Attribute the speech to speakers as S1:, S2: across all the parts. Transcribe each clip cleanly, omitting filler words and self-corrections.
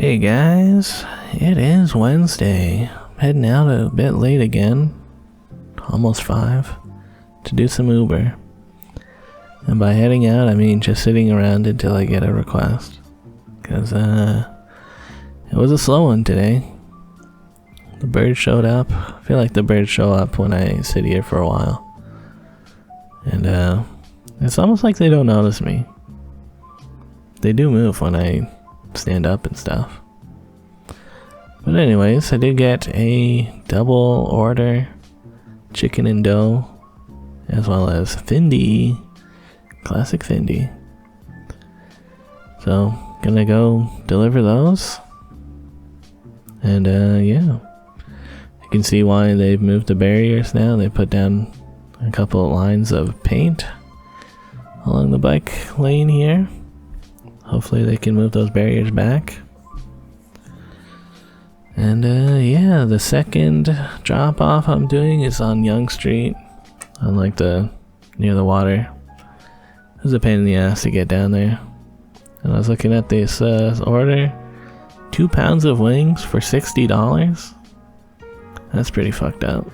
S1: Hey guys, it is Wednesday. I'm heading out a bit late again, almost 5, to do some Uber. And by heading out, I mean just sitting around until I get a request. Because it was a slow one today. The birds showed up. I feel like the birds show up when I sit here for a while. And it's almost like they don't notice me. They do move when I stand up and stuff. But anyways, I did get a double order chicken and dough, as well as Findy, classic Findy. So gonna go deliver those, and yeah, you can see why they've moved the barriers now. They put down a couple of lines of paint along the bike lane here. Hopefully they can move those barriers back. And yeah, the second drop off I'm doing is on Yonge Street, on like near the water. It was a pain in the ass to get down there. And I was looking at this order, 2 pounds of wings for $60. That's pretty fucked up.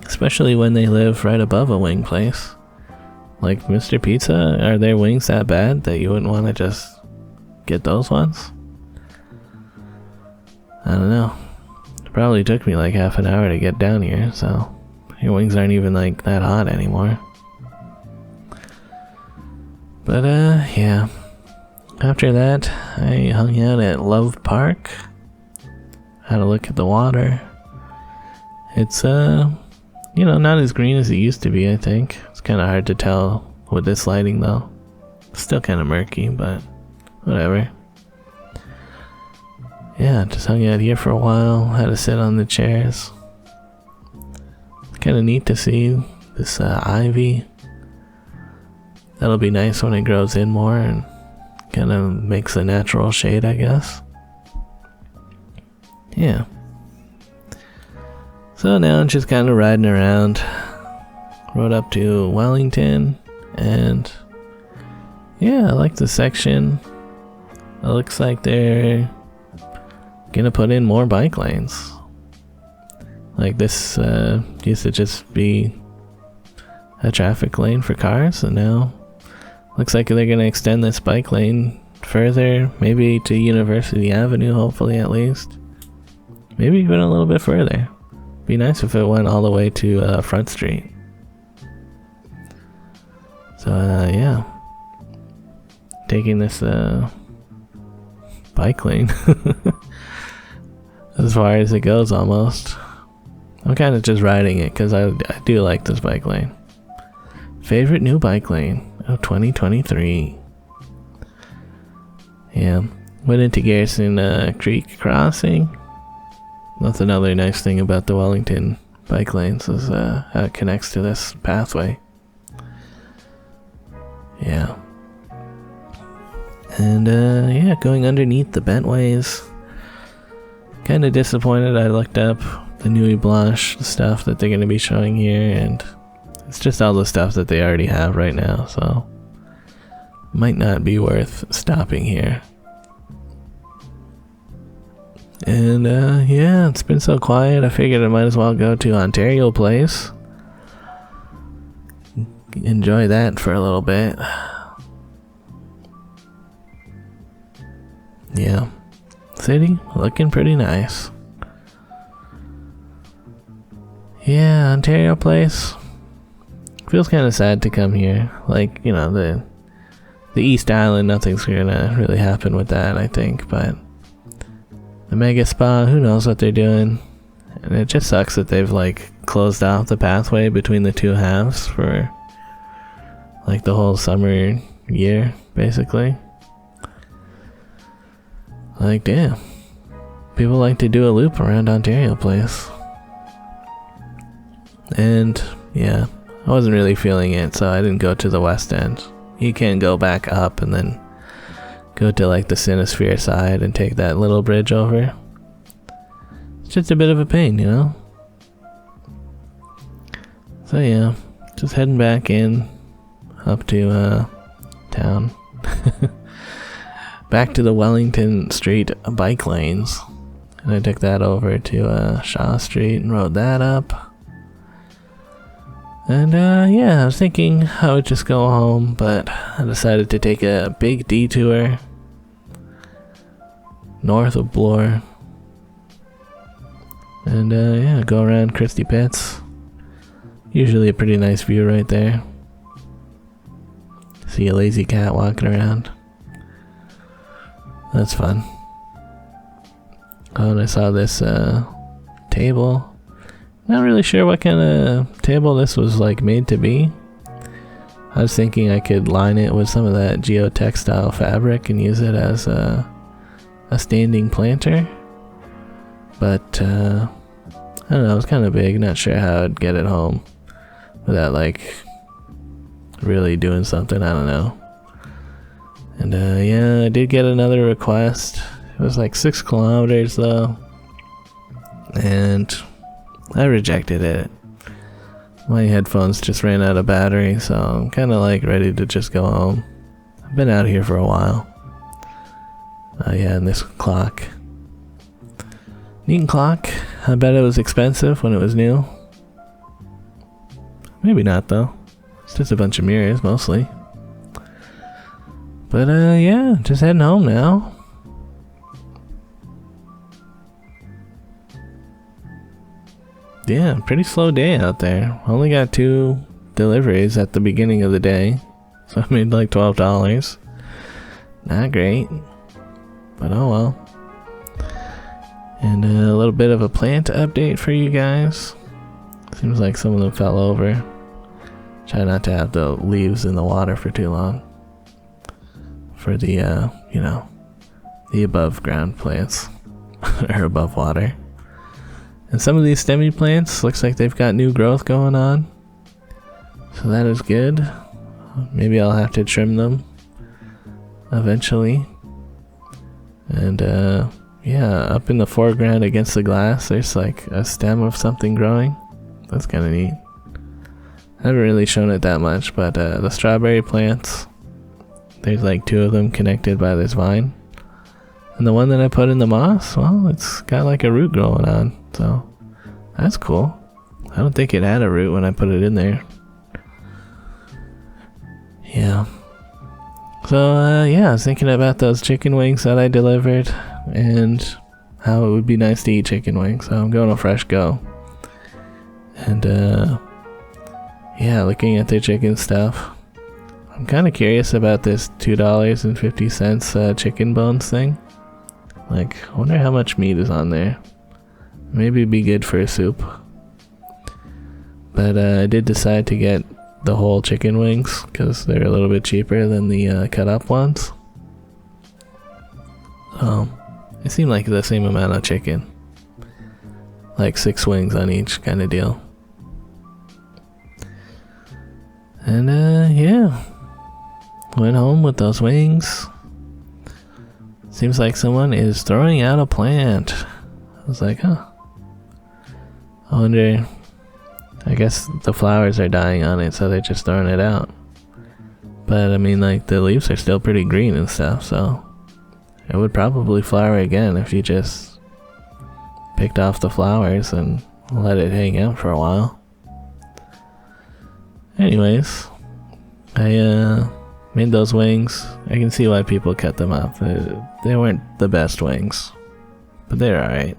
S1: Especially when they live right above a wing place. Like Mr. Pizza, are their wings that bad that you wouldn't want to just get those ones? I don't know. It probably took me like half an hour to get down here, so your wings aren't even like that hot anymore. But yeah. After that, I hung out at Love Park. Had a look at the water. It's you know, not as green as it used to be, I think. It's kind of hard to tell with this lighting though. Still kind of murky, but whatever. Yeah, just hung out here for a while. Had to sit on the chairs. Kind of neat to see this ivy. That'll be nice when it grows in more and kind of makes a natural shade, I guess. Yeah. So now I'm just kind of riding around. Rode up to Wellington, and yeah, I like the section. It looks like they're gonna put in more bike lanes. Like this used to just be a traffic lane for cars, and now looks like they're gonna extend this bike lane further, maybe to University Avenue, hopefully at least. Maybe even a little bit further. Be nice if it went all the way to Front Street. So yeah, taking this bike lane as far as it goes almost. I'm kind of just riding it because I do like this bike lane. Favorite new bike lane of 2023. Yeah, went into Garrison Creek Crossing. That's another nice thing about the Wellington bike lanes is how it connects to this pathway. Yeah. And yeah, going underneath the Bentways. Kind of disappointed. I looked up the Nuit Blanche stuff that they're going to be showing here, and it's just all the stuff that they already have right now, so might not be worth stopping here. And yeah, it's been so quiet, I figured I might as well go to Ontario Place. Enjoy that for a little bit. Yeah, city looking pretty nice. Yeah, Ontario Place. Feels kind of sad to come here. Like, you know, the East Island, nothing's gonna really happen with that, I think, but the Mega Spa, who knows what they're doing. And it just sucks that they've like closed off the pathway between the two halves for like the whole summer year, basically. Like, damn. People like to do a loop around Ontario Place. And yeah, I wasn't really feeling it, so I didn't go to the West End. You can go back up and then go to like the Cinesphere side and take that little bridge over. It's just a bit of a pain, you know? So yeah, just heading back in, up to town. back to the Wellington Street bike lanes. And I took that over to Shaw Street and rode that up. And yeah, I was thinking I would just go home, but I decided to take a big detour north of Bloor. And yeah, go around Christie Pits. Usually a pretty nice view right there. See a lazy cat walking around. That's fun. Oh, and I saw this table. Not really sure what kind of table this was like made to be. I was thinking I could line it with some of that geotextile fabric and use it as a standing planter. But I don't know, it's kind of big. Not sure how I'd get it home without like really doing something. I don't know. And yeah, I did get another request. It was like 6 kilometers though, and I rejected it. My headphones just ran out of battery, so I'm kind of like ready to just go home. I've been out here for a while. Yeah, and this clock. Neat clock. I bet it was expensive when it was new. Maybe not though. It's just a bunch of mirrors mostly. But yeah, just heading home now. Yeah, pretty slow day out there. Only got 2 deliveries at the beginning of the day, so I made like $12. Not great, but oh well. And a little bit of a plant update for you guys. Seems like some of them fell over. Try not to have the leaves in the water for too long. For the, you know, the above ground plants, or above water. And some of these stemmy plants, looks like they've got new growth going on. So that is good. Maybe I'll have to trim them eventually. And yeah, up in the foreground against the glass, there's like a stem of something growing. That's kind of neat. I haven't really shown it that much, but the strawberry plants, there's like 2 of them connected by this vine. And the one that I put in the moss, well, it's got like a root growing on, so that's cool. I don't think it had a root when I put it in there. Yeah. So, yeah, I was thinking about those chicken wings that I delivered and how it would be nice to eat chicken wings. So I'm going to Fresh Go. And, yeah, looking at their chicken stuff. I'm kind of curious about this $2.50 chicken bones thing. Like, I wonder how much meat is on there. Maybe it'd be good for a soup. But I did decide to get the whole chicken wings because they're a little bit cheaper than the cut up ones. They seem like the same amount of chicken. Like 6 wings on each kind of deal. And yeah. Went home with those wings. Seems like someone is throwing out a plant. I was like, huh. I wonder, I guess the flowers are dying on it, so they're just throwing it out. But I mean, like, the leaves are still pretty green and stuff, so it would probably flower again if you just picked off the flowers and let it hang out for a while. Anyways, I made those wings. I can see why people cut them up. They weren't the best wings, but they're alright.